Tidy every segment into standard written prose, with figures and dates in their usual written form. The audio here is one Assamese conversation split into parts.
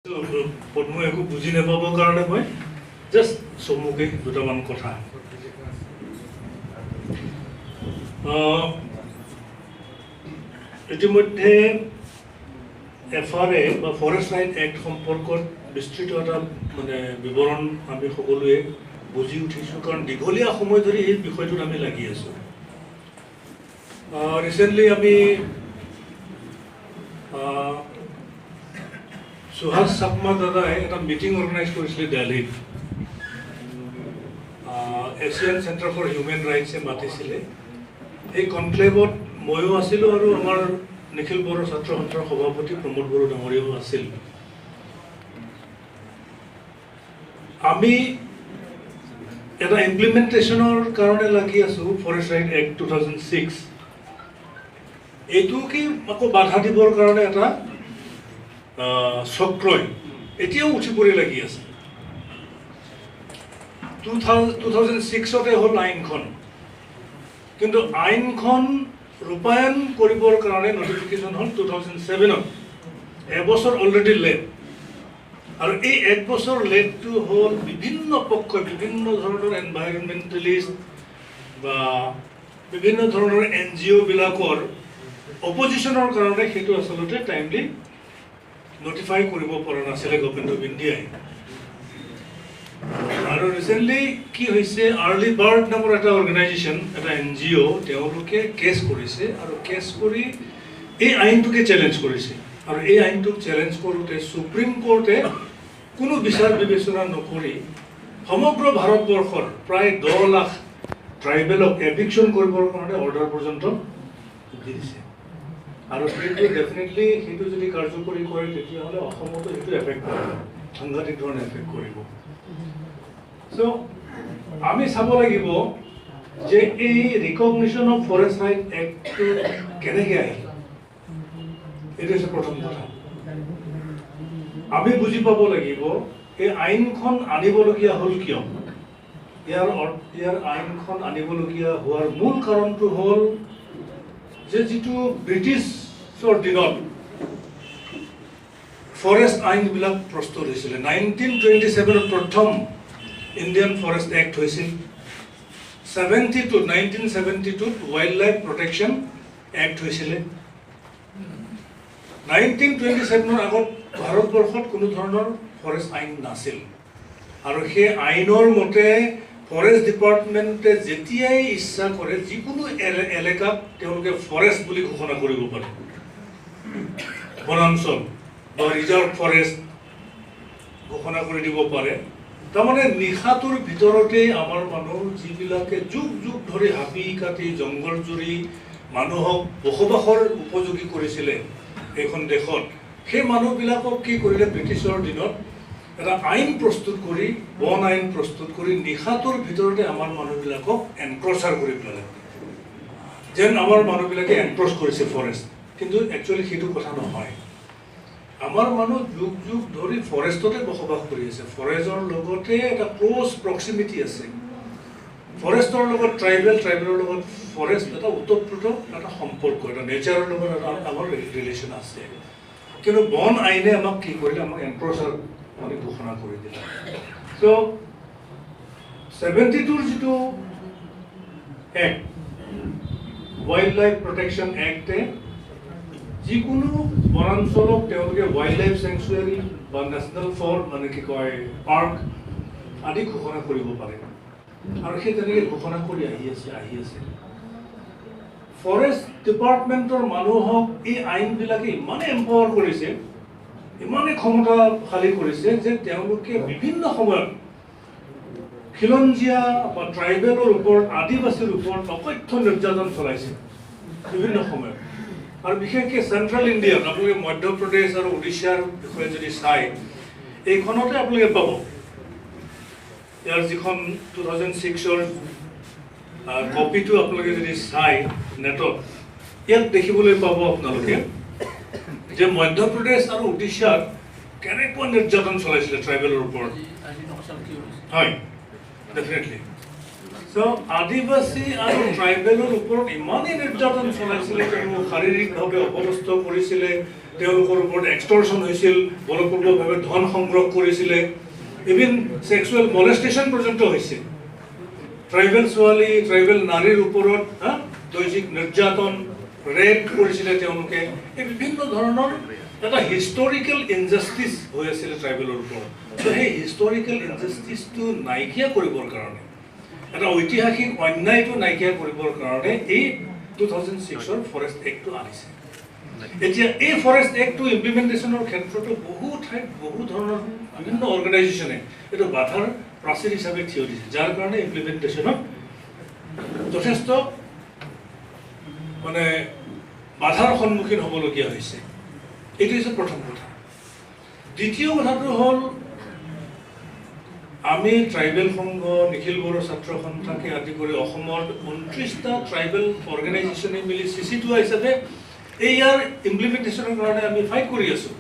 পদ্ম একো বুজি নাপাবৰ কাৰণে মই জাষ্ট চমুকে দুটামান কথা ইতিমধ্যে FRA বা ফৰেষ্ট ৰাইট এক্ট সম্পৰ্কত বিস্তৃত এটা মানে বিৱৰণ আমি সকলোৱে বুজি উঠিছোঁ কাৰণ দীঘলীয়া সময় ধৰি এই বিষয়টোত আমি লাগি আছোঁ ৰিচেণ্টলি আমি সুভাষ চাকমা দাদাই এটা মিটিং অৰ্গেনাইজ কৰিছিলে দিল্লীত এছিয়ান চেণ্টাৰ ফৰ হিউমেন ৰাইটছে মাতিছিলে এই কনক্লেভত ময়ো আছিলোঁ আৰু আমাৰ নিখিল বড়ো ছাত্ৰ সন্থাৰ সভাপতি প্ৰমোদ বড়ো ডাঙৰীয়াও আছিল আমি এটা ইমপ্লিমেণ্টেশ্যনৰ কাৰণে লাগি আছোঁ ফৰেষ্ট ৰাইট এক্ট 2006 এইটোকে আকৌ বাধা দিবৰ কাৰণে এটা চক্ৰই এতিয়াও উঠি পৰি লাগি আছে 2006তে হ'ল আইনখন কিন্তু আইনখন ৰূপায়ণ কৰিবৰ কাৰণে নটিফিকেশ্যন হ'ল 2007ত এবছৰ অলৰেডি লেট আৰু এই এক বছৰ লেটটো হ'ল বিভিন্ন পক্ষ বিভিন্ন ধৰণৰ এনভাইৰনমেণ্টেলিষ্ট বা বিভিন্ন ধৰণৰ NGO বিলাকৰ অপজিশ্যনৰ কাৰণে সেইটো আচলতে টাইমলি notify কৰিব পৰা নাছিলে গভৰ্ণমেণ্ট অফ ইণ্ডিয়াই আৰু ৰিচেণ্টলি কি হৈছে আৰ্লি বাৰ্ড নামৰ এটা অৰ্গেনাইজেশ্যন এটা NGO তেওঁলোকে কেছ কৰিছে আৰু কেছ কৰি এই আইনটোকে চেলেঞ্জ কৰিছে আৰু এই আইনটোক চেলেঞ্জ কৰোঁতে সুপ্ৰিম কোৰ্টে কোনো বিচাৰ বিবেচনা নকৰি সমগ্ৰ ভাৰতবৰ্ষৰ প্ৰায় 10 লাখ ট্ৰাইবেলক এভিকশ্যন কৰিবৰ কাৰণে অৰ্ডাৰ পৰ্যন্ত দি দিছে আৰু সেইটো ডেফিনেটলি সেইটো যদি কাৰ্যকৰী কৰে তেতিয়াহ'লে অসমতো সেইটো এফেক্ট কৰিব সাংঘাতিক ধৰণে এফেক্ট কৰিব চ' আমি চাব লাগিব যে এই ৰিকগনিশ্যন অফ ফৰেষ্ট ৰাইট এক্টটো কেনেকৈ আহিল এইটো হৈছে প্ৰথম কথা আমি বুজি পাব লাগিব এই আইনখন আনিবলগীয়া হ'ল কিয় ইয়াৰ আইনখন আনিবলগীয়া হোৱাৰ মূল কাৰণটো হ'ল যে যিটো ব্ৰিটিছৰ দিনত ফৰেষ্ট আইনবিলাক প্ৰস্তুত হৈছিলে 1927ত প্ৰথম ইণ্ডিয়ান ফৰেষ্ট এক্ট হৈছিল 1972ত ৱাইল্ড লাইফ প্ৰটেকশ্যন এক্ট হৈছিলে 1927ৰ আগত ভাৰতবৰ্ষত কোনো ধৰণৰ ফৰেষ্ট আইন নাছিল আৰু সেই আইনৰ মতে ফৰেষ্ট ডিপাৰ্টমেণ্টে যেতিয়াই ইচ্ছা কৰে যিকোনো এলেকাত তেওঁলোকে ফৰেষ্ট বুলি ঘোষণা কৰিব পাৰে বনাঞ্চল বা ৰিজাৰ্ভ ফৰেষ্ট ঘোষণা কৰি দিব পাৰে তাৰমানে নিশাটোৰ ভিতৰতেই আমাৰ মানুহ যিবিলাকে যুগ যুগ ধৰি হাবি কাটি জংঘল জুৰি মানুহক বসবাসৰ উপযোগী কৰিছিলে এইখন দেশত সেই মানুহবিলাকক কি কৰিলে ব্ৰিটিছৰ দিনত এটা আইন প্ৰস্তুত কৰি বন আইন প্ৰস্তুত কৰি নিশাটোৰ ভিতৰতে আমাৰ মানুহবিলাকক এনক্ৰচাৰ কৰি পেলালে যেন আমাৰ মানুহবিলাকে এনক্ৰচ কৰিছে ফৰেষ্ট কিন্তু একচুৱেলি সেইটো কথা নহয় আমাৰ মানুহ যুগ যুগ ধৰি ফৰেষ্টতে বসবাস কৰি আছে ফৰেষ্টৰ লগতে এটা ক্ল'জ প্ৰক্সিমিটি আছে ফৰেষ্টৰ লগত ট্ৰাইবেলৰ লগত ফৰেষ্ট এটা ওতঃপ্ৰোত এটা সম্পৰ্ক এটা নেচাৰৰ লগত এটা আমাৰ ৰিলেশ্যন আছে কিন্তু বন আইনে আমাক কি কৰিলে আমাক এনক্ৰচাৰ মানে ঘোষণা কৰি দিলে চ' 72ৰ যিটো এক্ট ৱাইল্ড লাইফ প্ৰটেকশ্যন এক্টে যিকোনো বনাঞ্চলক তেওঁলোকে ৱাইল্ড লাইফ চেংচুৱেৰী বা নেশ্যনেল ফৰেষ্ট মানে কি কয় পাৰ্ক আদি ঘোষণা কৰিব পাৰে আৰু সেই তেনেকৈ ঘোষণা কৰি আহি আছে ফৰেষ্ট ডিপাৰ্টমেণ্টৰ মানুহক এই আইনবিলাকে ইমানে এম্পাৱাৰ কৰিছে ইমানে ক্ষমতাশালী কৰিছে যে তেওঁলোকে বিভিন্ন সময়ত খিলঞ্জীয়া বা ট্ৰাইবেলৰ ওপৰত আদিবাসীৰ ওপৰত অকথ্য নিৰ্যাতন চলাইছে বিভিন্ন সময়ত আৰু বিশেষকৈ চেণ্ট্ৰেল ইণ্ডিয়াত আপোনালোকে মধ্যপ্ৰদেশ আৰু উৰিষ্যাৰ বিষয়ে যদি চায় এইখনতে আপোনালোকে পাব ইয়াৰ যিখন 2006ৰ কপিটো আপোনালোকে যদি চায় নেটত ইয়াত দেখিবলৈ পাব আপোনালোকে যে মধ্যপ্ৰদেশ আৰু উৰিষ্যাত কেনেকুৱা নিৰ্যাতন চলাইছিলে ট্ৰাইবেলৰ ওপৰত হয় ডেফিনেটলি চ' আদিবাসী আৰু ট্ৰাইবেলৰ ওপৰত ইমানেই নিৰ্যাতন চলাইছিলে তেওঁলোক শাৰীৰিকভাৱে অপদস্থ কৰিছিলে তেওঁলোকৰ ওপৰত এক্সটৰ্শন হৈছিল, বলপূৰ্বকভাৱে ধন সংগ্ৰহ কৰিছিলে, ইভিন সেক্সুৱেল মলেষ্টেশ্যন পৰ্যন্ত হৈছিল। ট্ৰাইবেল ছোৱালী, ট্ৰাইবেল নাৰীৰ ওপৰত দৈহিক নিৰ্যাতন, ৰেপ কৰিছিলে তেওঁলোকে। এই বিভিন্ন ধৰণৰ এটা হিষ্টৰিকেল ইনজাষ্টিচ হৈ আছিলে ট্ৰাইবেলৰ ওপৰত। ত' সেই হিষ্টৰিকেল ইনজাষ্টিচটো নাইকিয়া কৰিবৰ কাৰণে, এটা ঐতিহাসিক অন্যায়টো নাইকিয়া কৰিবৰ কাৰণে এই 2006 ফৰেষ্ট এক্টটো আনিছে। এতিয়া এই ফৰেষ্ট এক্টটো ইমপ্লিমেণ্টেশ্যনৰ ক্ষেত্ৰতো বহু ঠাইত বহু ধৰণৰ বিভিন্ন অৰ্গেনাইজেশ্যনে এইটো বাধাৰ প্ৰাচীৰ হিচাপে থিয় দিছে, যাৰ কাৰণে ইমপ্লিমেণ্টেশ্যনত যথেষ্ট মানে বাধাৰ সন্মুখীন হ'বলগীয়া হৈছে। এইটো হৈছে প্ৰথম কথা। দ্বিতীয় কথাটো হ'ল, আমি ট্ৰাইবেল সংঘ, নিখিল বড়ো ছাত্ৰ সন্থাকে আদি কৰি অসমৰ 29টা ট্ৰাইবেল অৰ্গেনাইজেশ্যনে মিলি CC2 হিচাপে ইয়াৰ ইমপ্লিমেণ্টেশ্যনৰ কাৰণে আমি ফাইট কৰি আছোঁ।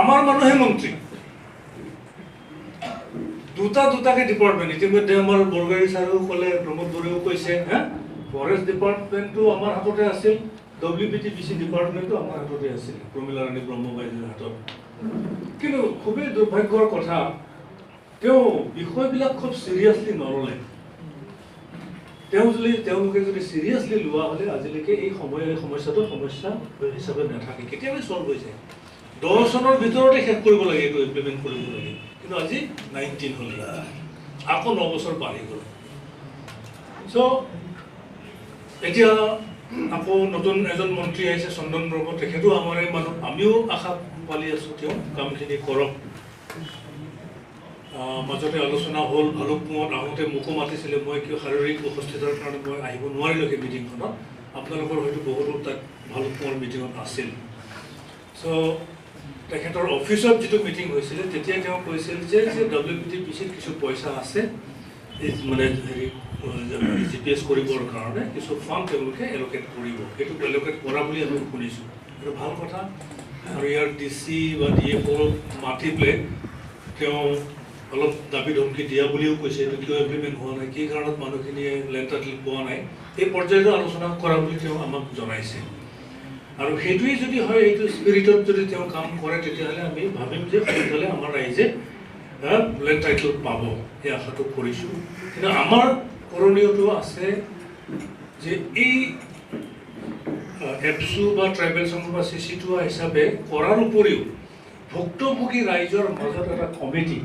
আমাৰ মানুহে মন্ত্ৰী, দুটাকে ডিপাৰ্টমেণ্ট। ইতিমধ্যে আমাৰ বৰগাড়ী ছাৰেও ক'লে, প্ৰমোদ বড়াইও কৈছে, ফৰেষ্ট ডিপাৰ্টমেণ্টটো আমাৰ হাততে আছিল, WPTPC ডিপাৰ্টমেণ্টটো আমাৰ হাততে আছিল, প্ৰমীলা ৰাণী ব্ৰহ্ম বাইদেউৰ হাতত। কিন্তু খুবেই দুৰ্ভাগ্যৰ কথা, তেওঁ বিষয়বিলাক খুব চিৰিয়াছলি নল'লে। তেওঁলোকে যদি চিৰিয়াছলি লোৱা হ'লে আজিলৈকে এই সমস্যাটো সমস্যা হিচাপে নাথাকে, কেতিয়াবাই চল্ভ হৈ যায়। 10 চনৰ ভিতৰতে শেষ কৰিব লাগে, এইটো ইমপ্লিমেণ্ট কৰিব লাগে। কিন্তু আজি 19 হ'ল, আকৌ 9 বছৰ বাঢ়ি গ'ল। চ' এতিয়া আকৌ নতুন এজন মন্ত্ৰী আহিছে, চন্দন ব্ৰহ্ম, তেখেতো আমাৰে মানুহ। আমিও আশা পালি আছোঁ তেওঁ কামখিনি কৰক। মাজতে আলোচনা হ'ল, ভালুকপুঙত আহোঁতে মোকো মাতিছিলে, মই কিয় শাৰীৰিক উপস্থিতিৰ কাৰণে মই আহিব নোৱাৰিলোঁ সেই মিটিংখনত। আপোনালোকৰ হয়তো বহুতো তাত ভালুকপুঙৰ মিটিঙত আছিল। চ' তেখেতৰ অফিচত যিটো মিটিং হৈছিলে, তেতিয়া তেওঁ কৈছিল যে WPTPCত কিছু পইচা আছে, মানে হেৰি GPS কৰিবৰ কাৰণে কিছু ফাণ্ড তেওঁলোকে এল'কেট কৰিব। সেইটো এল'কেট কৰা বুলি আমি শুনিছোঁ, এইটো ভাল কথা। আৰু ইয়াৰ DC বা DFO মাতি পেলাই তেওঁ অলপ দাবী ধমকি দিয়া বুলিও কৈছে, এইটো কিয় ইমপ্লিমেণ্ট হোৱা নাই, কি কাৰণত মানুহখিনিয়ে লেণ্ড টাইটেল পোৱা নাই, এই পৰ্যায়তো আলোচনা কৰা বুলি তেওঁ আমাক জনাইছে। আৰু সেইটোৱেই যদি হয়, এইটো স্পিৰিটত যদি তেওঁ কাম কৰে, তেতিয়াহ'লে আমি ভাবিম যে সোনকালে আমাৰ ৰাইজে লেণ্ড টাইটেল পাব, এই আশাটো কৰিছোঁ। কিন্তু আমাৰ কৰণীয়টো আছে যে এই এপছু বা ট্ৰাইবেল সংঘ বা CC2 হিচাপে কৰাৰ উপৰিও ভুক্তভোগী ৰাইজৰ মাজত এটা কমিটি,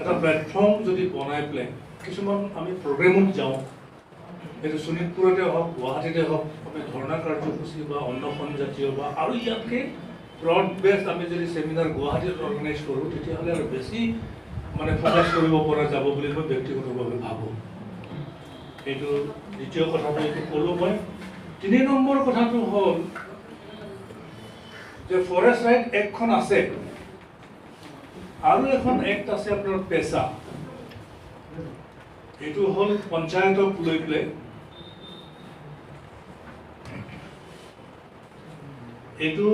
এটা প্লেটফৰ্ম যদি বনাই পেলাই কিছুমান আমি প্ৰগ্ৰেমত যাওঁ, এইটো শোণিতপুৰতে হওক, গুৱাহাটীতে হওক, আমি ধৰ্ণা কাৰ্যসূচী বা অন্নখন জাতীয় বা আৰু ইয়াতকৈ ব্ৰড বেষ্ট আমি যদি চেমিনাৰ গুৱাহাটীত অৰ্গেনাইজ কৰোঁ, তেতিয়াহ'লে আৰু বেছি মানে ফ'কাছ কৰিব পৰা যাব বুলি মই ব্যক্তিগতভাৱে ভাবোঁ। এইটো দ্বিতীয় কথাটো এইটো ক'লোঁ মই। 3 নম্বৰ কথাটো হ'ল যে ফৰেষ্ট ৰাইট এক্টখন আছে, আৰু এখন এক্ট আছে আপোনাৰ পেচা। এইটো হ'ল পঞ্চায়তক লৈ পেলাই এইটো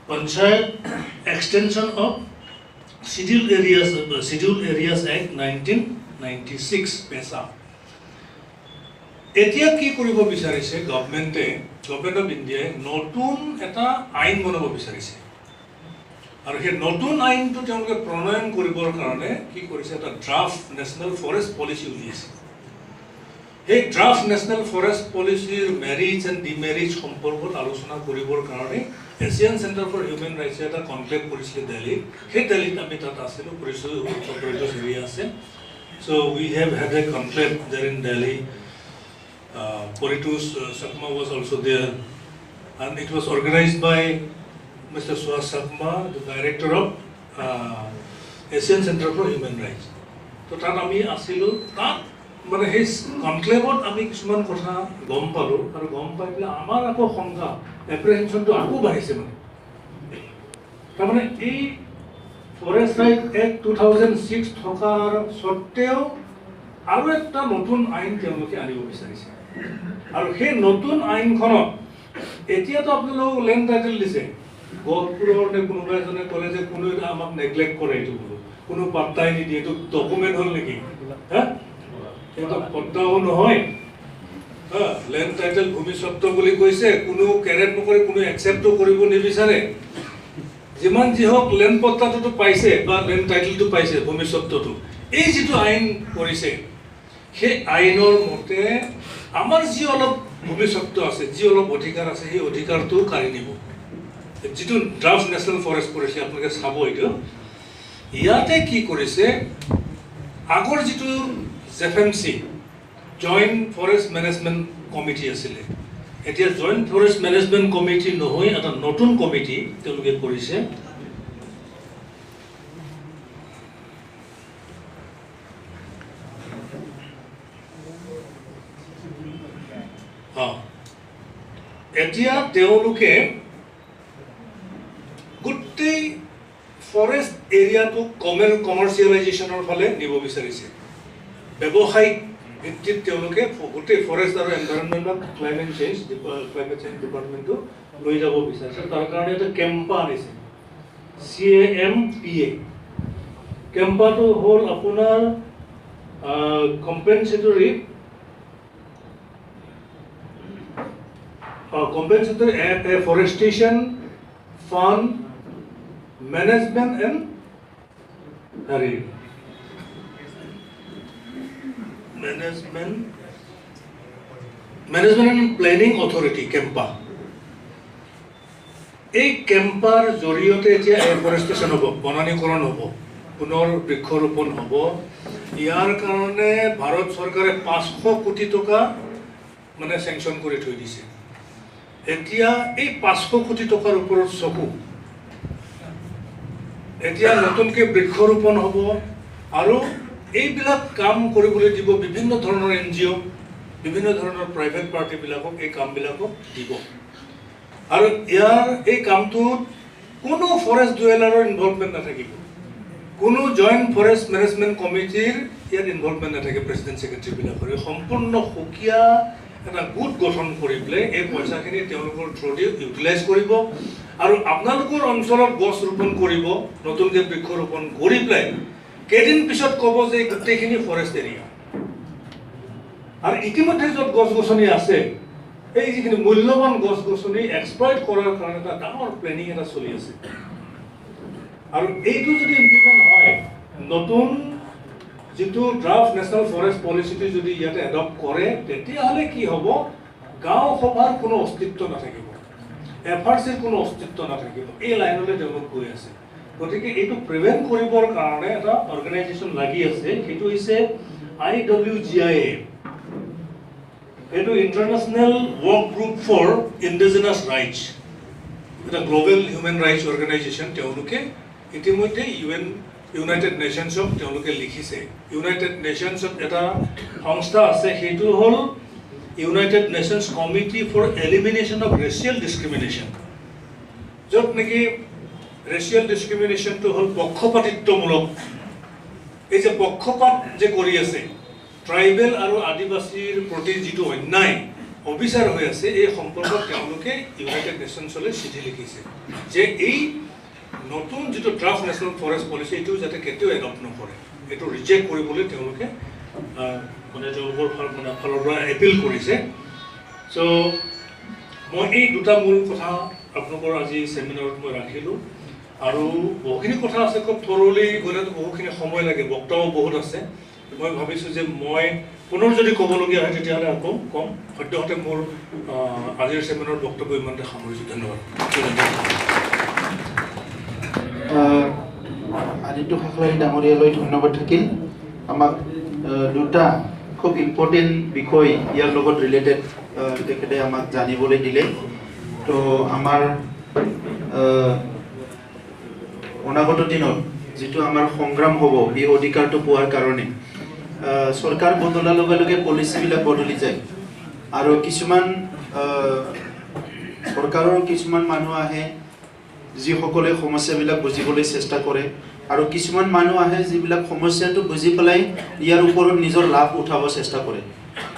panchayat extension of schedule areas act 1996 পেচা। এতিয়া কি কৰিব বিচাৰিছে গভৰ্ণমেণ্ট অফ ইণ্ডিয়াই, নতুন এটা আইন বনাব বিচাৰিছে। আৰু সেই নতুন আইনটো তেওঁলোকে প্ৰণয়ন কৰিবৰ কাৰণে কি কৰিছে, এটা ড্ৰাফ্ট নেশ্যনেল ফৰেষ্ট পলিচি উলিয়াইছে। সেই ড্ৰাফ্ট নেশ্যনেল ফৰেষ্ট পলিচিৰ মেৰিটছ এণ্ড ডিমেৰিটছ সম্পৰ্কত আলোচনা কৰিবৰ কাৰণে এছিয়ান চেণ্টাৰ ফৰ হিউমেন ৰাইটছে এটা কনক্লেভ কৰিছিলে দিল্লীত। সেই দিল্লীত আমি তাত আছিলোঁ, পৰিচয় হেৰি আছে। চ' উই হেভ হেড এ কনক্লেভ দেৰ in Delhi. Poritus Sakma was also there, and it was organized by Mr. Suhas Sakma, the director of Asian Center for Human Rights. So তাত আমি আছিলোঁ, তাত মানে সেই কনক্লেভত আমি কিছুমান কথা গম পালোঁ, আৰু গম পাই পেলাই আমাৰ আকৌ শংকা, এপ্ৰিহেনশ্যনটো আকৌ বাঢ়িছে। মানে তাৰমানে এই ফৰেষ্ট ৰাইট এক্ট 2006 থকাৰ স্বত্তেও আৰু এটা নতুন আইন তেওঁলোকে আনিব বিচাৰিছে। আৰু সেই নতুন আইনখনত এতিয়াতো আপোনালোকক লেণ্ড টাইটেল দিছে, গহপুৰৰ নে কোনোবা এজনে ক'লে যে কোনো এটা আমাক নেগলেক্ট কৰে, এইটো বোলো কোনো পাত্তাই নিদিয়ে, এইটো ডকুমেণ্ট হ'ল নেকি? এইটো পত্তাও নহয়, লেণ্ড টাইটেল ভূমিস্বত্ব বুলি কৈছে, কোনো কেৰেট নকৰে, কোনো একচেপ্টো কৰিব নিবিচাৰে। যিমান যি হওক লেণ্ড পট্টাটোতো পাইছে বা লেণ্ড টাইটেলটো পাইছে, ভূমিস্বত্বটো। এই যিটো আইন কৰিছে, সেই আইনৰ মতে আমাৰ যি অলপ ভূমিস্বত্ব আছে, যি অলপ অধিকাৰ আছে, সেই অধিকাৰটো কাঢ়ি নিব। যিটো ড্ৰাফ্ট নেশ্যনেল ফৰেষ্ট কৰিছে, আপোনালোকে চাব এইটো। ইয়াতে কি কৰিছে, আগৰ যিটো জেফএমচি জইণ্ট ফৰেষ্ট মেনেজমেণ্ট কমিটি আছিলে, এতিয়া জইণ্ট ফৰেষ্ট মেনেজমেণ্ট কমিটি নহৈ এটা নতুন কমিটি তেওঁলোকে কৰিছে। এতিয়া তেওঁলোকে গোটেই ফৰেষ্ট এৰিয়াটো কমাৰ্চিয়েলাইজেশ্যনৰ ফালে নিব বিচাৰিছে। ব্যৱসায়িক ভিত্তিত তেওঁলোকে গোটেই ফৰেষ্ট আৰু এনভাইৰনমেণ্টত ক্লাইমেট চেঞ্জ ডিপাৰ্টমেণ্টটো লৈ যাব বিচাৰিছে। তাৰ কাৰণে এটা কেম্পা আনিছে, CAMPA। কেম্পাটো হ'ল আপোনাৰ compensatory afforestation fund management and management and planning authority, CAMPA. এই কেম্পাৰ জৰিয়তে এতিয়া এফৰেষ্টেশ্যন হ'ব, বনানীকৰণ হ'ব, পুনৰ বৃক্ষৰোপণ হ'ব। ইয়াৰ কাৰণে ভাৰত চৰকাৰে 500 কোটি টকা মানে চেংচন কৰি থৈ দিছে। এতিয়া এই 500 কোটি টকাৰ ওপৰত চকু। এতিয়া নতুনকৈ বৃক্ষৰোপণ হ'ব আৰু এইবিলাক কাম কৰিবলৈ দিব বিভিন্ন ধৰণৰ NGO, বিভিন্ন ধৰণৰ প্ৰাইভেট পাৰ্টিবিলাকক এই কামবিলাকক দিব। আৰু ইয়াৰ এই কামটোত কোনো ফৰেষ্ট ডুৱেলাৰৰ ইনভলভমেণ্ট নাথাকিব, কোনো জইণ্ট ফৰেষ্ট মেনেজমেণ্ট কমিটিৰ ইয়াত ইনভলভমেণ্ট নাথাকে। প্ৰেচিডেণ্ট ছেক্ৰেটাৰীবিলাকৰ সম্পূৰ্ণ সুকীয়া এটা গোট গঠন কৰি পেলাই এই পইচাখিনি তেওঁলোকৰ থ্ৰুদি ইউটিলাইজ কৰিব আৰু আপোনালোকৰ অঞ্চলত গছ ৰোপণ কৰিব, নতুনকৈ বৃক্ষৰোপণ কৰি পেলাই কেইদিন পিছত ক'ব যে গোটেইখিনি ফৰেষ্ট এৰিয়া। আৰু ইতিমধ্যে য'ত গছ গছনি আছে, এই যিখিনি মূল্যৱান গছ গছনি এক্সপ্লইট কৰাৰ কাৰণে এটা ডাঙৰ প্লেনিং এটা চলি আছে। আৰু এইটো যদি ইমপ্লিমেণ্ট হয়, নতুন যিটো ড্ৰাফ্ট নেশ্যনেল ফৰেষ্ট পলিচিটো যদি ইয়াতে এডপ্ট কৰে, তেতিয়াহ'লে কি হ'ব, গাঁও সভাৰ কোনো অস্তিত্ব নাথাকিব, FRCৰ কোনো অস্তিত্ব নাথাকিব। এই লাইনলৈ তেওঁলোক গৈ আছে। গতিকে এইটো প্ৰিভেণ্ট কৰিবৰ কাৰণে এটা অৰ্গেনাইজেশ্যন লাগি আছে, সেইটো হৈছে IWGIA। এইটো international work group for indigenous rights, এটা গ্ল'বেল হিউমেন ৰাইটছ অৰ্গেনাইজেশ্যন। তেওঁলোকে ইতিমধ্যে ইউনাইটেড নেশ্যনছক তেওঁলোকে লিখিছে। ইউনাইটেড নেশ্যনছত এটা সংস্থা আছে, সেইটো হ'ল United Nations committee for elimination of racial discrimination, য'ত নেকি ৰেচিয়েল ডিছক্ৰিমিনেশ্যনটো হ'ল পক্ষপাতিত্বমূলক। এই যে পক্ষপাত যে কৰি আছে, ট্ৰাইবেল আৰু আদিবাসীৰ প্ৰতি যিটো অন্যায় অবিচাৰ হৈ আছে, এই সম্পৰ্কত তেওঁলোকে ইউনাইটেড নেশ্যনছলৈ চিঠি লিখিছে যে এই নতুন যিটো ড্ৰাফ্ট নেশ্যনেল ফৰেষ্ট পলিচি, এইটো যাতে কেতিয়াও এডপ্ট নকৰে, এইটো ৰিজেক্ট কৰিবলৈ তেওঁলোকে মানে তেওঁলোকৰ ফালৰ পৰা এপিল কৰিছে। চ' মই এই দুটা মূল কথা আপোনালোকৰ আজি ছেমিনাৰত মই ৰাখিলোঁ। আৰু বহুখিনি কথা আছে, খুব থৰলি গ'লেতো বহুখিনি সময় লাগে, বক্তাও বহুত আছে। মই ভাবিছোঁ যে মই পুনৰ যদি ক'বলগীয়া হয় তেতিয়াহ'লে আকৌ কম। সদ্যহতে মোৰ আজিৰ ছেমিনাৰৰ বক্তব্য ইমানতে সামৰিছোঁ। ধন্যবাদ। আদিত্য খাখলাৰী ডাঙৰীয়ালৈ ধন্যবাদ থাকিল। আমাক দুটা খুব ইম্পৰ্টেণ্ট বিষয় ইয়াৰ লগত ৰিলেটেড তেখেতে আমাক জানিবলৈ দিলে। তো আমাৰ অনাগত দিনত যিটো আমাৰ সংগ্ৰাম হ'ব এই অধিকাৰটো পোৱাৰ কাৰণে, চৰকাৰ বদলাৰ লগে লগে পলিচিবিলাক বদলি যায় আৰু কিছুমান চৰকাৰৰ কিছুমান মানুহ আহে যিসকলে সমস্যাবিলাক বুজিবলৈ চেষ্টা কৰে, আৰু কিছুমান মানুহ আহে যিবিলাক সমস্যাটো বুজি পেলাই ইয়াৰ ওপৰত নিজৰ লাভ উঠাব চেষ্টা কৰে।